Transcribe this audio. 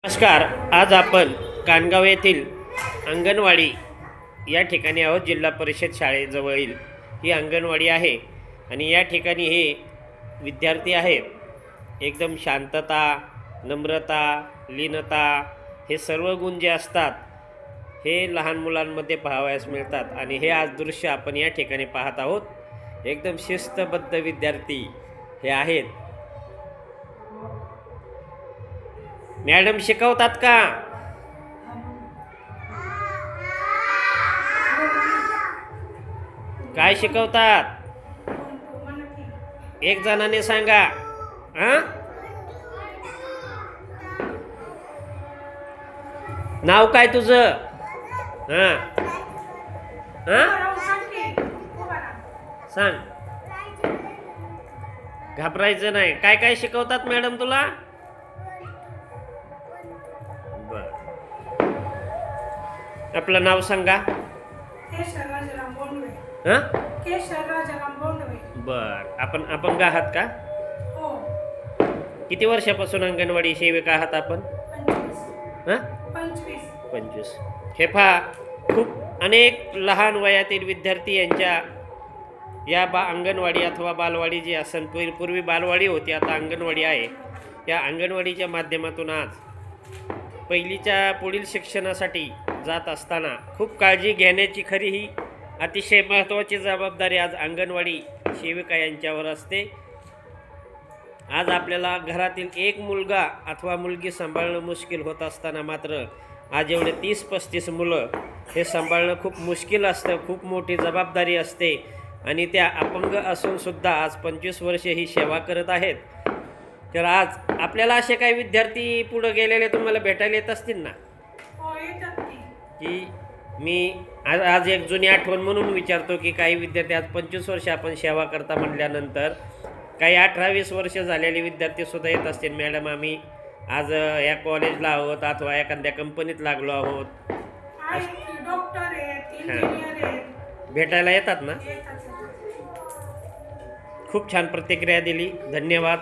नमस्कार. आज आपण कानगाव येथील अंगणवाडी या ठिकाणी आहोत. जिल्हा परिषद शाळेजवळील ही अंगणवाडी आहे आणि या ठिकाणी हे विद्यार्थी आहेत. एकदम शांतता, नम्रता, लीनता हे सर्व गुण जे असतात हे लहान मुलांमध्ये पाहावयास मिळतात आणि हे आज दृश्य आपण या ठिकाणी पाहत आहोत. एकदम शिस्तबद्ध विद्यार्थी हे आहेत. मॅडम शिकवतात का? काय शिकवतात? एक जणाने सांगा. नाव काय तुझं? सांग. घाबरायचं नाही. काय काय शिकवतात मॅडम तुला? आपलं नाव सांगा. बर. आपण अपंग आहात का? किती वर्षापासून अंगणवाडी सेविका आहात आपण? 25. हे पहा, खूप अनेक लहान वयातील विद्यार्थी यांच्या या अंगणवाडी अथवा बालवाडी जी असन, पूर्वी बालवाडी होती, आता अंगणवाडी आहे. त्या अंगणवाडीच्या माध्यमातून आज पहिलीच्या पुढील शिक्षणासाठी जात असताना खूप काळजी घेण्याची खरी ही अतिशय महत्त्वाची जबाबदारी आज अंगणवाडी सेविका यांच्यावर असते. आज आपल्याला घरातील एक मुलगा अथवा मुलगी सांभाळणं मुश्किल होत असताना मात्र आज एवढे 30-35 मुलं हे सांभाळणं खूप मुश्किल असतं. खूप मोठी जबाबदारी असते आणि त्या अपंग असूनसुद्धा आज 25 वर्षे ही सेवा करत आहेत. तर आज आपल्याला असे काही विद्यार्थी पुढे गेलेले तुम्हाला भेटायला येत असतील ना? की मी आज एक जुनी आठवण म्हणून विचारतो की काही विद्यार्थी आज 25 वर्ष आपण सेवा करता म्हटल्यानंतर काही 18-20 वर्ष झालेले विद्यार्थीसुद्धा येत असतील. मॅडम, आम्ही आज या कॉलेजला आहोत अथवा एखाद्या कंपनीत लागलो आहोत, भेटायला येतात ना? खूप छान प्रतिक्रिया दिली. धन्यवाद.